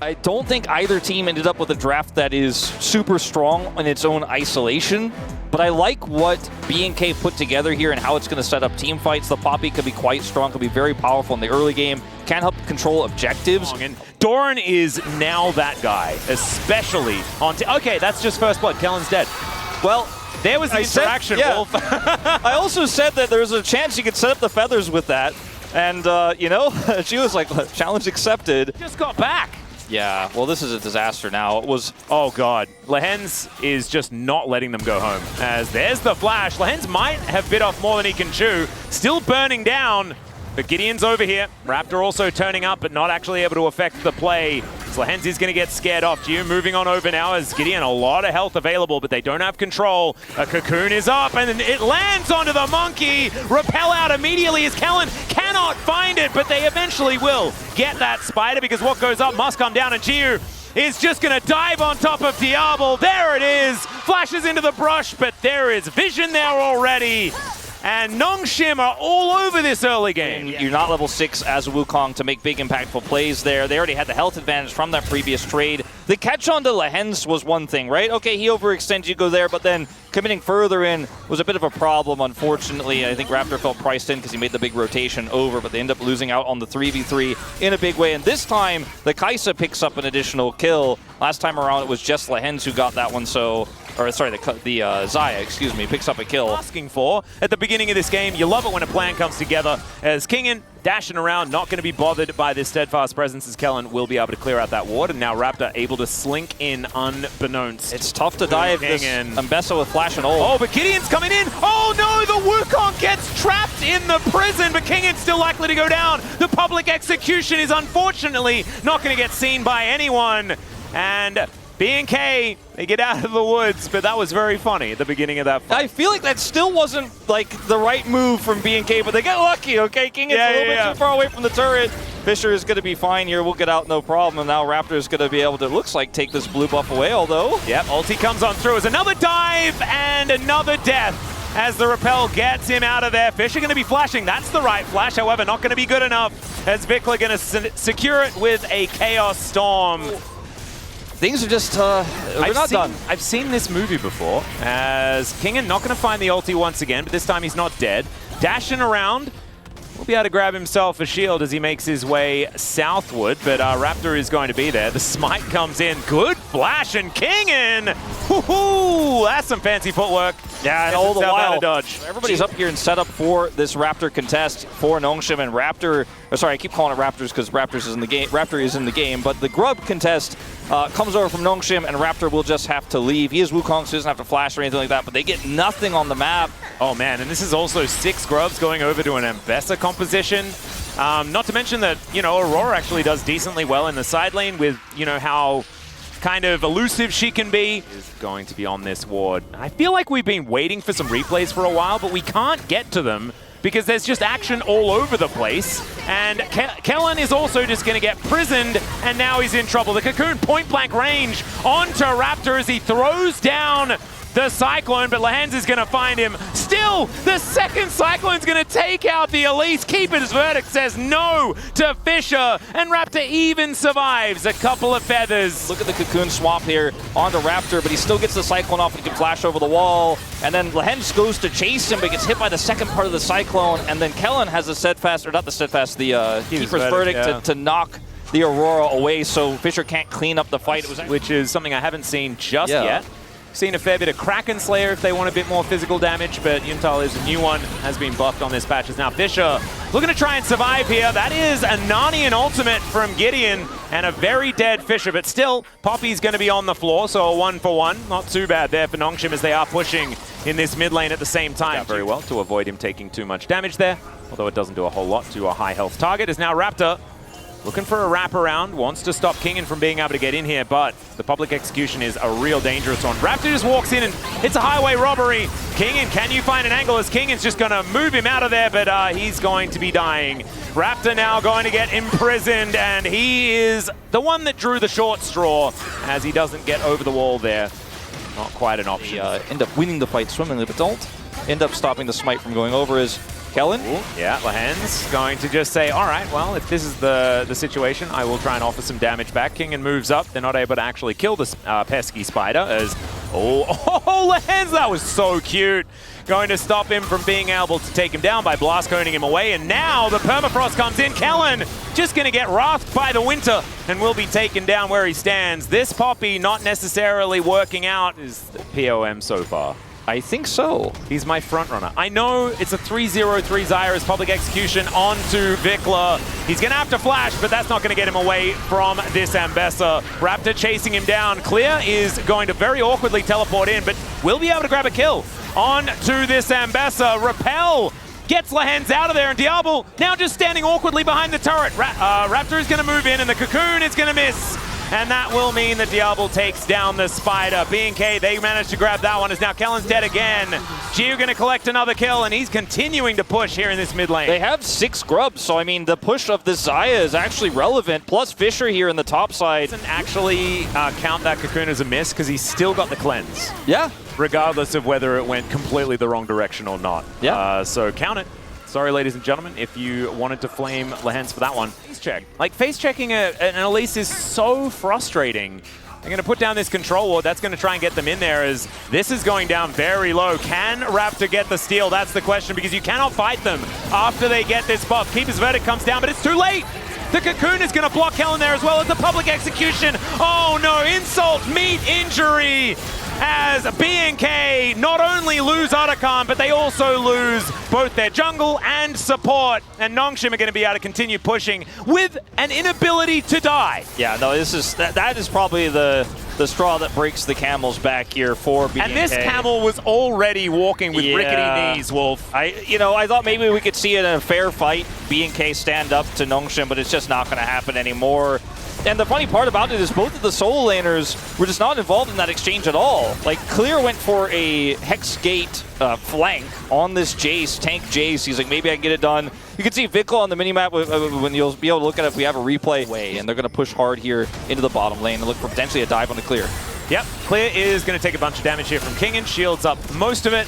I don't think either team ended up with a draft that is super strong in its own isolation, but I like what BNK put together here and how it's going to set up team fights. The Poppy could be quite strong, could be very powerful in the early game, can help control objectives. And Doran is now that guy, especially on... Okay, that's just first blood. Kellen's dead. Well, there was the interaction, Wolf. I also said that there was a chance you could set up the feathers with that. And, you know, she was like, challenge accepted. Just got back. Yeah, well, this is a disaster now. It was... Oh, God. Lehens is just not letting them go home. As there's the flash. Lehens might have bit off more than he can chew. Still burning down. But Gideon's over here. Raptor also turning up, but not actually able to affect the play. So Lehens is going to get scared off. Gio moving on over now as Gideon, a lot of health available, but they don't have control. A cocoon is up, and it lands onto the monkey. Repel out immediately as Kellen cannot find it, but they eventually will get that spider because what goes up must come down, and Gio is just going to dive on top of Diablo. There it is. Flashes into the brush, but there is vision there already. And Nongshim are all over this early game. You're not level 6 as Wukong to make big impactful plays there. They already had the health advantage from that previous trade. The catch on to Lehens was one thing, right? Okay, he overextends, you go there, but then committing further in was a bit of a problem, unfortunately. I think Raptor felt priced in because he made the big rotation over, but they end up losing out on the 3v3 in a big way. And this time, the Kaisa picks up an additional kill. Last time around, it was just Lehens who got that one, so... Or sorry, the Xayah, excuse me, picks up a kill. Asking for at the beginning of this game, you love it when a plan comes together. As Kingen dashing around, not going to be bothered by this steadfast presence, as Kellen will be able to clear out that ward, and now Raptor able to slink in unbeknownst. It's tough to dive this Mbessa with flash and ult. Oh, but Gideon's coming in. Oh no, the Wukong gets trapped in the prison, but Kingen's still likely to go down. The public execution is unfortunately not going to get seen by anyone, and BNK, they get out of the woods, but that was very funny at the beginning of that fight. I feel like that still wasn't like the right move from BNK, but they got lucky, okay? King is a little bit too far away from the turret. Fisher is going to be fine here. We'll get out, no problem. And now Raptor is going to be able to, looks like, take this blue buff away, although. Yep, ulti comes on through as another dive and another death as the repel gets him out of there. Fisher going to be flashing. That's the right flash, however, not going to be good enough as Vikla going to secure it with a Chaos Storm. Things are just, we're not done. I've seen this movie before, as Kingen not going to find the ulti once again, but this time he's not dead. Dashing around, will be able to grab himself a shield as he makes his way southward, but Raptor is going to be there. The smite comes in. Good flash, and Kingen! Woohoo! That's some fancy footwork. Yeah, and all the while, dodge. Everybody's up here and set up for this Raptor contest for Nongshim, and Raptor, sorry, I keep calling it Raptors because Raptors is in the game. Raptor is in the game, but the Grub contest comes over from Nongshim, and Raptor will just have to leave. He is Wukong, so he doesn't have to flash or anything like that, but they get nothing on the map. Oh man, and this is also 6 Grubs going over to an Mbessa composition. Not to mention that, you know, Aurora actually does decently well in the side lane with, you know, how kind of elusive she can be. Is going to be on this ward. I feel like we've been waiting for some replays for a while, but we can't get to them because there's just action all over the place. And Kellen is also just going to get prisoned, and now he's in trouble. The Cocoon point-blank range onto Raptor as he throws down the Cyclone, but Lehens is going to find him. Still, the second Cyclone's going to take out the Elise. Keeper's verdict says no to Fisher, and Raptor even survives a couple of feathers. Look at the Cocoon swap here onto Raptor, but he still gets the Cyclone off and can flash over the wall. And then Lehens goes to chase him, but gets hit by the second part of the Cyclone. And then Kellen has a steadfast, or not the steadfast, the Keeper's verdict to knock the Aurora away, so Fisher can't clean up the fight. Which is something I haven't seen just yet. Seen a fair bit of Kraken Slayer if they want a bit more physical damage, but Yuntal is a new one, has been buffed on this patch. As now Fisher looking to try and survive here. That is a Narnian ultimate from Gideon and a very dead Fisher, but still, Poppy's going to be on the floor, so a 1-for-1. Not too bad there for Nongshim as they are pushing in this mid lane at the same time. Very well to avoid him taking too much damage there, although it doesn't do a whole lot to a high health target. As now Raptor looking for a wraparound, wants to stop Kingen from being able to get in here, but the public execution is a real dangerous one. Raptor just walks in and it's a highway robbery. Kingen, can you find an angle as Kingen's just going to move him out of there, but he's going to be dying. Raptor now going to get imprisoned, and he is the one that drew the short straw as he doesn't get over the wall there. Not quite an option. End up winning the fight swimmingly, but don't end up stopping the smite from going over as Kellen? Ooh, yeah, Lehens going to just say, all right, well, if this is the situation, I will try and offer some damage back. Kingen moves up. They're not able to actually kill this pesky spider as, Lehens, that was so cute. Going to stop him from being able to take him down by blast coning him away. And now the permafrost comes in. Kellen just going to get wrathed by the winter and will be taken down where he stands. This Poppy not necessarily working out is the POM so far. I think so. He's my front runner. I know it's a 3-0-3 Zyra's public execution onto Vikla. He's going to have to flash, but that's not going to get him away from this Ambessa. Raptor chasing him down. Clear is going to very awkwardly teleport in, but will be able to grab a kill on to this Ambessa. Repel gets Lehens out of there, and Diablo now just standing awkwardly behind the turret. Raptor is going to move in, and the Cocoon is going to miss. And that will mean that Diablo takes down the Spider. BNK, they managed to grab that one as now Kellen's dead again. Gio going to collect another kill, and he's continuing to push here in this mid lane. They have 6 grubs, so I mean, the push of this Xayah is actually relevant. Plus Fisher here in the top side. Doesn't actually count that Cocoon as a miss because he's still got the cleanse. Yeah. Regardless of whether it went completely the wrong direction or not. Yeah. So count it. Sorry, ladies and gentlemen, if you wanted to flame Lehens for that one. Face check. Like, face checking an Elise is so frustrating. They're going to put down this control ward. That's going to try and get them in there as this is going down very low. Can Raptor get the steal? That's the question, because you cannot fight them after they get this buff. Keeper's Verdict comes down, but it's too late. The Cocoon is going to block Kellen there as well as the public execution. Oh no, insult meet injury as BNK not only lose Otacon, but they also lose both their jungle and support. And Nongshim are going to be able to continue pushing with an inability to die. Yeah, no, this is that is probably the straw that breaks the camel's back here for BNK. And this camel was already walking with rickety knees, Wolf. I thought maybe we could see it in a fair fight, BNK stand up to Nongshim, but it's just not going to happen anymore. And the funny part about it is both of the solo laners were just not involved in that exchange at all. Like, Clear went for a Hex Gate flank on this Jace, tank Jace. He's like, maybe I can get it done. You can see Vikla on the minimap when you'll be able to look at it if we have a replay. And they're going to push hard here into the bottom lane and look for potentially a dive on the Clear. Yep, Clear is going to take a bunch of damage here from Kingen. Shields up most of it.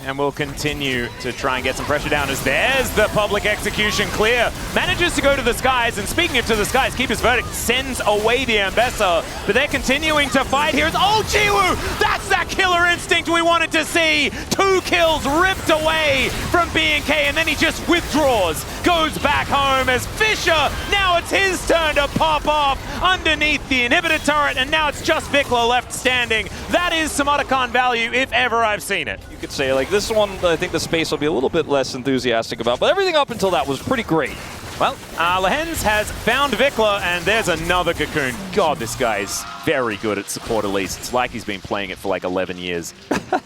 And we'll continue to try and get some pressure down as there's the public execution. Clear manages to go to the skies, and speaking of to the skies, Keeper's Verdict sends away the Ambessa, but they're continuing to fight here. Oh, Jiwoo! That's that killer instinct we wanted to see! 2 kills ripped away from BNK, and then he just withdraws, goes back home as Fisher, now it's his turn to pop off underneath the inhibitor turret, and now it's just Vikla left standing. That is some Otacon value if ever I've seen it. You could say, like, this one, I think the space will be a little bit less enthusiastic about, but everything up until that was pretty great. Well, Lehens has found Vikla, and there's another Cocoon. God, this guy's very good at support Elise. It's like he's been playing it for like 11 years.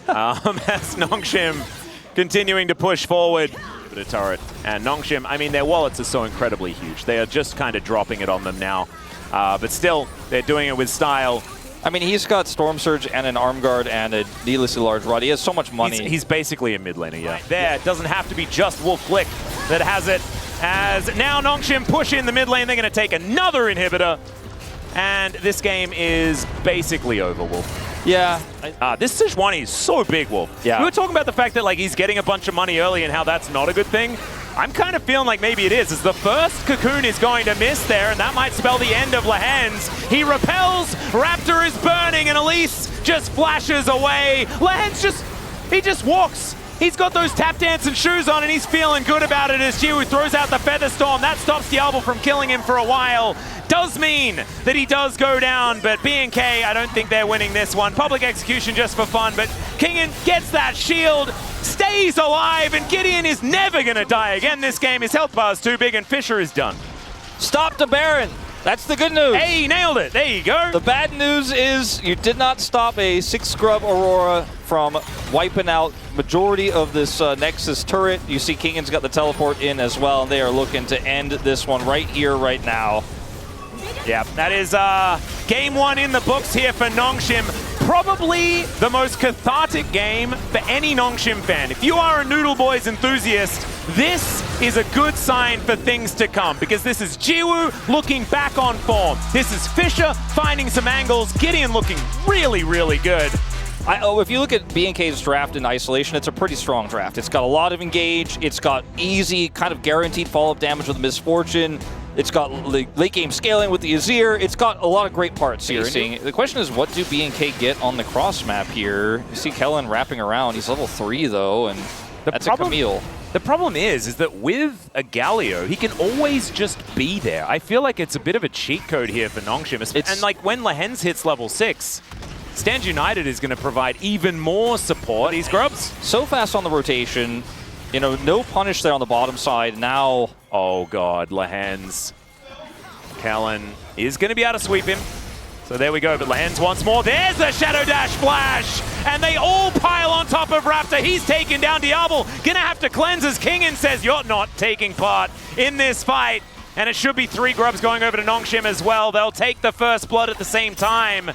As Nongshim continuing to push forward. But a turret. And Nongshim, I mean, their wallets are so incredibly huge. They are just kind of dropping it on them now. But still, they're doing it with style. I mean, he's got Storm Surge and an Arm Guard and a needlessly large rod. He has so much money. He's basically a mid laner, yeah. Right there, it doesn't have to be just Wolf Flick that has it. As now Nongshim push in the mid lane, they're going to take another inhibitor. And this game is basically over, Wolf. Yeah. This Sejuani is so big, Wolf. Yeah. We were talking about the fact that like he's getting a bunch of money early and how that's not a good thing. I'm kind of feeling like maybe it is, as the first Cocoon is going to miss there, and that might spell the end of Lehens. He repels, Raptor is burning, and Elise just flashes away. Lehens he just walks. He's got those tap dancing shoes on, and he's feeling good about it as Jiwoo throws out the Feather Storm. That stops Diablo from killing him for a while. Does mean that he does go down, but BNK, I don't think they're winning this one. Public execution just for fun, but Kingen gets that shield, stays alive, and Gideon is never going to die again this game. His health bar is too big, and Fisher is done. Stop the Baron. That's the good news. Hey, nailed it. There you go. The bad news is you did not stop a 6-scrub Aurora from wiping out majority of this Nexus turret. You see Kingen's got the teleport in as well, and they are looking to end this one right here, right now. Yeah, that is game 1 in the books here for Nongshim. Probably the most cathartic game for any Nongshim fan. If you are a Noodle Boys enthusiast, this is a good sign for things to come, because this is Jiwoo looking back on form. This is Fisher finding some angles. Gideon looking really, really good. If you look at BNK's draft in isolation, it's a pretty strong draft. It's got a lot of engage. It's got easy, kind of guaranteed follow-up damage with Misfortune. It's got late game scaling with the Azir. It's got a lot of great parts here. The question is, what do BNK get on the cross map here? You see Kellen wrapping around. He's level 3 though, and that's a Camille. The problem is that with a Galio, he can always just be there. I feel like it's a bit of a cheat code here for Nongshim. And like when Lehens hits level 6, Stand United is going to provide even more support. These grubs. So fast on the rotation. You know, no punish there on the bottom side. Now, oh god, Lehens. Kellen is going to be able to sweep him. So there we go, but Lehens once more. There's the Shadow Dash flash! And they all pile on top of Raptor. He's taken down Diablo. Gonna have to cleanse as Kingen says, you're not taking part in this fight. And it should be 3 grubs going over to Nongshim as well. They'll take the first blood at the same time.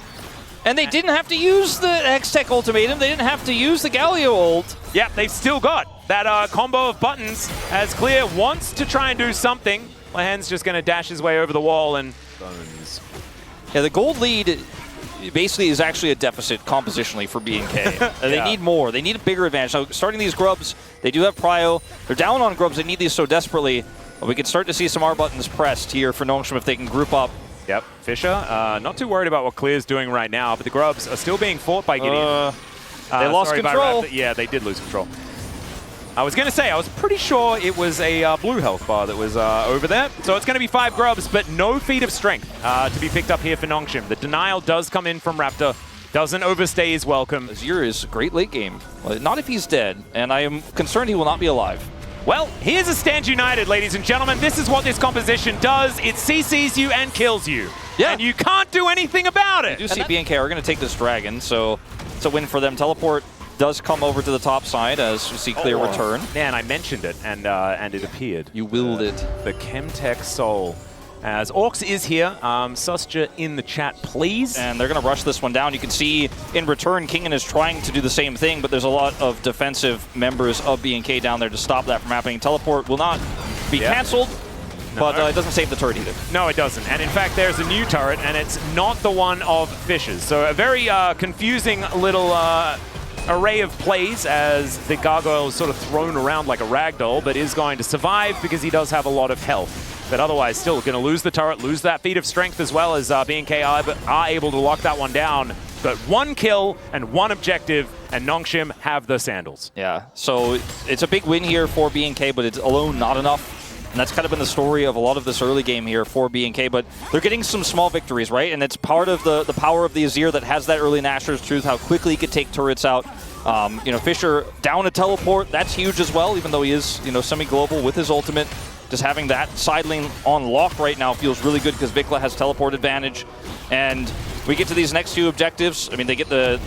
And they didn't have to use the Hextech ultimatum. They didn't have to use the Galio ult. Yep, they've still got that combo of buttons as Clear wants to try and do something. Lehens just gonna dash his way over the wall and bones. Yeah, the gold lead basically is actually a deficit compositionally for BNK. They need more. They need a bigger advantage. So starting these grubs, they do have prio. They're down on grubs. They need these so desperately. But we can start to see some R buttons pressed here for Nongshim if they can group up. Yep, Fisher, not too worried about what Clear's doing right now, but the grubs are still being fought by Gideon. They lost control. Yeah, they did lose control. I was going to say, I was pretty sure it was a blue health bar that was over there. So it's going to be 5 grubs, but no feat of strength to be picked up here for Nongshim. The denial does come in from Raptor. Doesn't overstay his welcome. Azir is great late game. Well, not if he's dead, and I am concerned he will not be alive. Well, here's a Stand United, ladies and gentlemen. This is what this composition does. It CCs you and kills you. Yeah. And you can't do anything about it. You do see BNK are going to take this dragon, so it's a win for them. Teleport does come over to the top side as we see Clear return. Man, I mentioned it, and it appeared. You willed it. The Chemtech Soul. As Orcs is here, Susja in the chat, please. And they're going to rush this one down. You can see in return, Kingen is trying to do the same thing, but there's a lot of defensive members of BNK down there to stop that from happening. Teleport will not be canceled, but it doesn't save the turret either. No, it doesn't. And in fact, there's a new turret, and it's not the one of Fishes. So a very confusing little array of plays as the Gargoyle is sort of thrown around like a ragdoll, but is going to survive because he does have a lot of health. But otherwise, still going to lose the turret, lose that feat of strength as well as BNK are able to lock that one down. But 1 kill and 1 objective, and Nongshim have the sandals. Yeah, so it's a big win here for BNK, but it's alone not enough. And that's kind of been the story of a lot of this early game here for BNK, but they're getting some small victories, right? And it's part of the power of the Azir that has that early Nashor's Truth, how quickly he could take turrets out. You know, Fisher down a teleport, that's huge as well, even though he is, you know, semi-global with his ultimate. Just having that side lane on lock right now feels really good because Vikla has teleport advantage. And we get to these next 2 objectives. I mean, they get the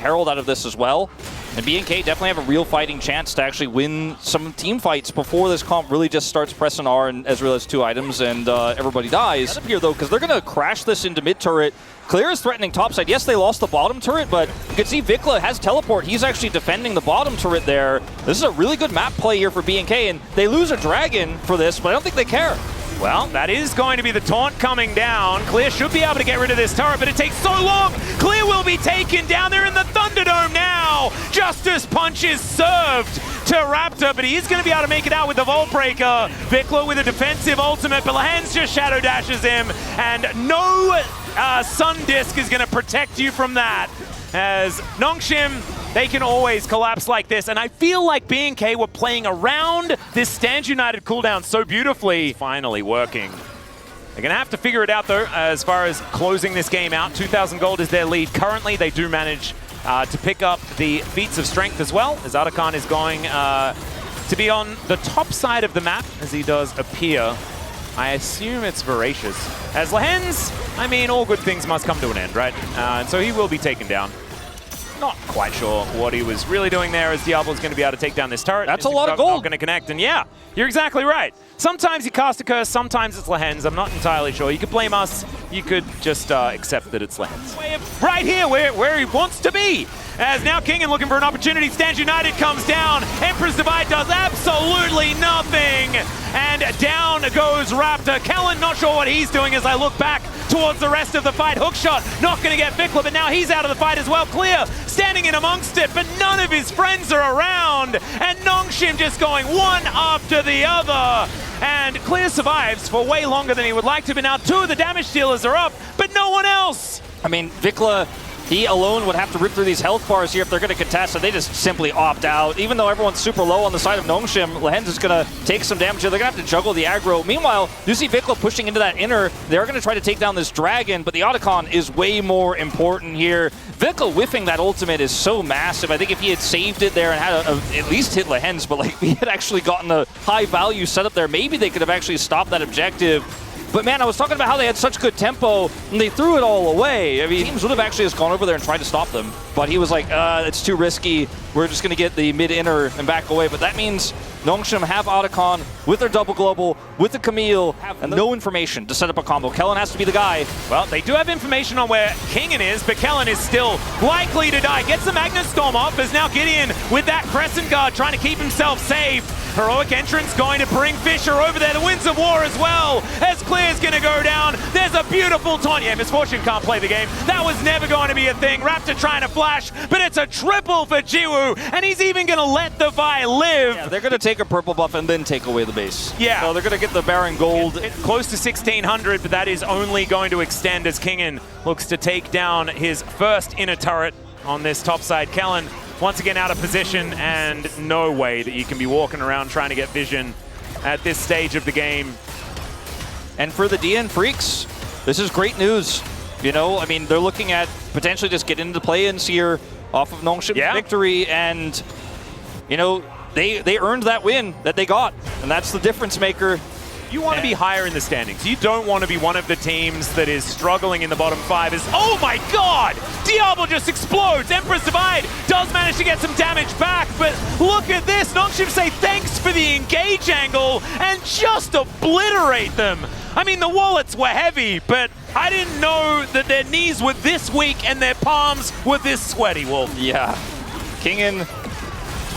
Herald out of this as well. And BNK definitely have a real fighting chance to actually win some team fights before this comp really just starts pressing R and Ezreal has 2 items and everybody dies. Up here though, because they're going to crash this into mid turret. Clear is threatening topside. Yes, they lost the bottom turret, but you can see Vikla has teleport. He's actually defending the bottom turret there. This is a really good map play here for BNK, and they lose a dragon for this, but I don't think they care. Well, that is going to be the taunt coming down. Clear should be able to get rid of this turret, but it takes so long. Clear will be taken down. They're in the Thunderdome now. Justice Punch is served to Raptor, but he is going to be able to make it out with the Vault Breaker. Vikla with a defensive ultimate, but Lehens just Shadow Dashes him, and no Sun Disc is going to protect you from that. As Nongshim, they can always collapse like this, and I feel like BNK were playing around this Stand United cooldown so beautifully. Finally working. They're going to have to figure it out, though, as far as closing this game out. 2,000 gold is their lead. Currently, they do manage to pick up the feats of strength as well, as Atakan is going to be on the top side of the map, as he does appear. I assume it's Voracious. As Lehens, I mean, all good things must come to an end, right? And so he will be taken down. Not quite sure what he was really doing there, as Diablo's going to be able to take down this turret. That's a lot of gold. Not going to connect, and yeah, you're exactly right. Sometimes you cast a curse, sometimes it's Lehens. I'm not entirely sure. You could blame us. You could just accept that it's Lehens. Right here, where he wants to be. As now Kingen looking for an opportunity. Stand United comes down. Emperor's Divide does absolutely nothing. And down goes Raptor. Kellen not sure what he's doing as I look back towards the rest of the fight. Hookshot not going to get Vikla, but now he's out of the fight as well. Clear standing in amongst it, but none of his friends are around. And Nongshim just going one after the other. And Clear survives for way longer than he would like to, but now 2 of the damage dealers are up, but no one else. I mean, Vikla, he alone would have to rip through these health bars here if they're going to contest, so they just simply opt out. Even though everyone's super low on the side of Nongshim, Lehens is going to take some damage here. They're going to have to juggle the aggro. Meanwhile, you see Vikla pushing into that inner. They're going to try to take down this dragon, but the Otacon is way more important here. Vikla whiffing that ultimate is so massive. I think if he had saved it there and had at least hit Lehens, but like he had actually gotten a high value setup there, maybe they could have actually stopped that objective. But man, I was talking about how they had such good tempo, and they threw it all away. I mean, teams would have actually just gone over there and tried to stop them. But he was like, it's too risky. We're just going to get the mid-inner and back away. But that means Nongshim have Otacon with their double global, with the Camille, and no information to set up a combo. Kellen has to be the guy. Well, they do have information on where Kingen is, but Kellen is still likely to die. Gets the Magnet Storm off, as now Gideon with that Crescent Guard trying to keep himself safe. Heroic entrance going to bring Fisher over there. The Winds of War as well, as Clear's going to go down. There's a beautiful taunt. Yeah, Misfortune can't play the game. That was never going to be a thing. Raptor trying to flash, but it's a triple for Jiwoo, and he's even going to let the Vi live. Yeah, they're going to take a purple buff and then take away the base. Yeah. So they're going to get the Baron Gold. It's close to 1,600, but that is only going to extend as Kingen looks to take down his first inner turret on this top side. Kellen once again out of position, and no way that you can be walking around trying to get vision at this stage of the game. And for the BNK FEARX, this is great news. You know, I mean, they're looking at potentially just getting into play-ins here off of Nongshim's victory, and, you know, they earned that win that they got, and that's the difference maker. You want to be higher in the standings. You don't want to be one of the teams that is struggling in the bottom 5. Oh my god! Diablo just explodes. Empress Divide does manage to get some damage back, but look at this. Nongshim say thanks for the engage angle and just obliterate them. I mean, the wallets were heavy, but I didn't know that their knees were this weak and their palms were this sweaty, Wolf. Yeah. Kingen,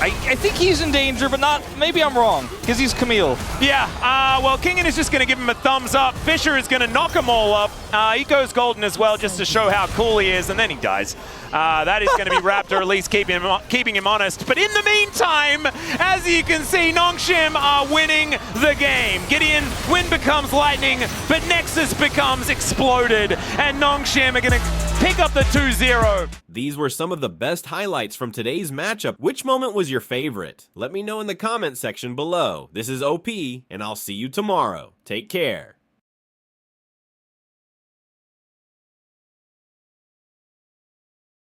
I think he's in danger, but not, maybe I'm wrong, because he's Camille. Yeah, well, Kingen is just going to give him a thumbs up. Fisher is going to knock them all up. He goes golden as well, just to show how cool he is, and then he dies. That is going to be Raptor, at least keeping him honest. But in the meantime, as you can see, Nongshim are winning the game. Gideon, win becomes lightning, but Nexus becomes exploded, and Nongshim are going to pick up the 2-0. These were some of the best highlights from today's matchup. Which moment was your favorite? Let me know in the comment section below. This is OP, and I'll see you tomorrow. Take care.